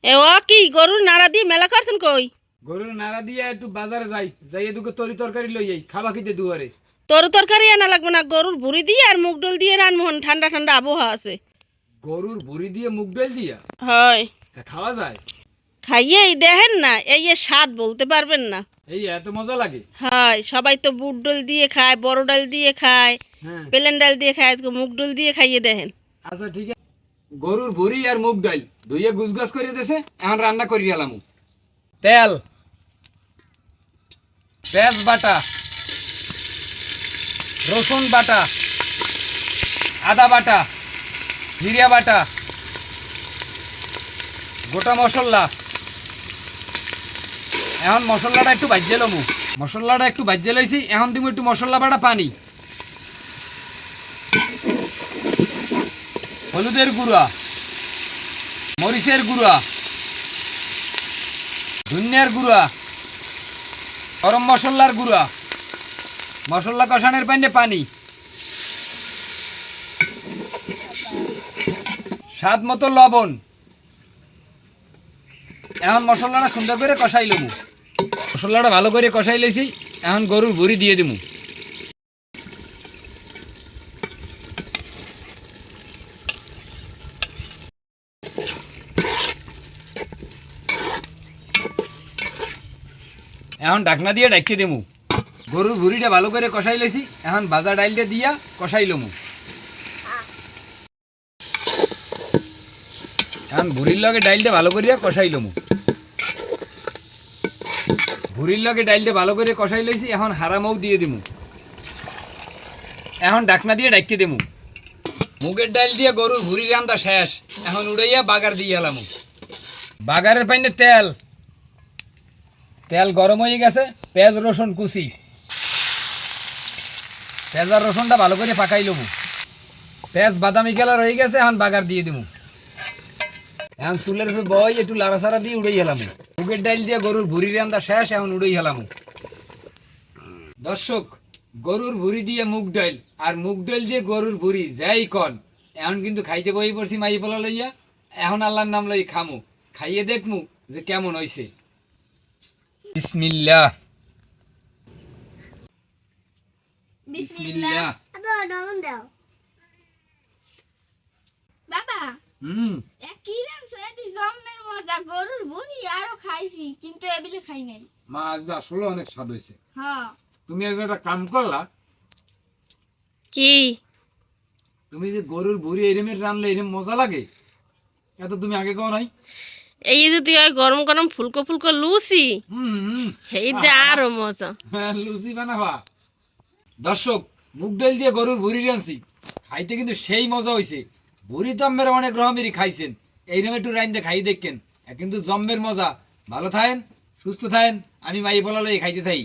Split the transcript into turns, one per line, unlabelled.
এ ও কি গরুর নাড়া দিয়ে মেলা করছেন কই?
গরুর নাড়া দিয়ে একটু বাজারে যাই এদিকে তরি তরকারি লই যাই খাবা খেতে দুয়ারে।
তোর তরকারি আনা লাগবে না, গরুর ভুড়ি দিয়ে আর মুগ ডাল দিয়ে রানমোহন, ঠান্ডা ঠান্ডা আবহাওয়া আছে।
গরুর ভুড়ি দিয়ে মুগ ডাল দিয়া
হয়,
খাওয়া যায়?
খাইয়েই দেখেন না, এই যে স্বাদ বলতে পারবেন না।
এই এত মজা লাগে?
হয়, সবাই তো বুট ডাল দিয়ে খায়, বড় ডাল দিয়ে খায়,
হ্যাঁ
প্লেন ডাল দিয়ে খায়, আজকে মুগ ডাল দিয়ে খাইয়ে দেখেন।
আচ্ছা ঠিক আছে। গরুর ভুড়ি আর মুগ ডাল ধুইয়ে গুছগাছ করে দিয়েছে, এখন রান্না করি এলাম। তেল, পেঁয়াজ বাটা, রসুন বাটা, আদা বাটা, জিরা বাটা, গোটা মশলা। এখন মশলাটা একটু ভাজিয়ে লমু। মশলাটা একটু ভাজিয়ে লইছি, এখন দিব একটু মশলা বাটা পানি, হলুদের গুঁড়া, মরিচের গুঁড়া, ধনিয়ার গুঁড়া, গরম মশলার গুঁড়া, মশলা কষানোর পানি, স্বাদ মতো লবণ। এখন মশলাটা সুন্দর করে কষাই লমু। মশলাটা ভালো করে কষাই লইছি, এখন গরুর ভুড়ি দিয়ে দিমু। এখন ঢাকনা দিয়ে ঢাকিয়ে দেবো। গরুর ভুড়িটা ভালো করে কষাই লেছি, এখন ভাজা ডাইলটা দিয়া কষাই লমু। এখন ভুড়ির লগে ডাইলটা ভালো করে কষাই লমু। ভুড়ির লগে ডাইলটা ভালো করে কষাই লইছি, এখন হারামৌ দিয়ে দিমু। এখন ঢাকনা দিয়ে ঢাকিয়ে দেবো। মুগের ডাইল দিয়ে গরুর ভুড়ি রান্না শেষ, এখন উড়াইয়া বাগার দিয়ে এলাম। বাগারের পাইনে তেল, তেল গরম হয়ে গেছে, পেঁয়াজ রসুন কুচি, পেঁয়াজ আর রসুনটা ভালো করে পাকাই লবো। পেঁয়াজ বাদামি কালার হয়ে গেছে, এখন বাগার দিয়ে দিব। এখন চুলের উপরে বই একটু লাড়াচাড়া দিয়ে উড়েই হেলাম। মুগের ডাইল দিয়ে গরুর ভুড়ি রান্না শেষ, এখন উড়েই হেলাম। দর্শক, গরুর ভুড়ি দিয়ে মুগ ডাইল আর মুগ ডাইল দিয়ে গরুর ভুড়ি যাই কন, এখন কিন্তু খাইতে বই পড়ছি মাই পোলা লইয়া। এখন আল্লাহর নাম লই খামু, খাইয়ে দেখমু যে কেমন হয়েছে। বিসমিল্লাহ বিসমিল্লাহ।
বাবা,
হুম,
কি রামছো এটি জন্মের মজা গরুর ভুড়ি আরো খাইছি, কিন্তু এবিলে খাই নাই।
মা আজকে আসলে অনেক স্বাদ হয়েছে।
হ্যাঁ,
তুমি আজকে একটা কাম করলা,
কি?
তুমি যে গরুর ভুড়ি এরমের রানলে এরম মজা লাগে, এত তুমি আগে কও নাই।
এই যদি হয় গরম গরম ফুলকো ফুলকো লুচি,
হুম,
এইটা আরো মজা।
হ্যাঁ, লুচি বানাবা। দর্শক, মুগ ডাল দিয়ে গরুর ভুড়ি রানছি, খাইতে কিন্তু সেই মজা হয়েছে। ভুড়ি তো আপনারা অনেক রকমেরই খাইছেন, এইরকম একটু রাইন্দে খাই দেখেন, কিন্তু জম্মের মজা। ভালো থাকেন, সুস্থ থাকেন, আমি মাই বলালে খাইতে থাই।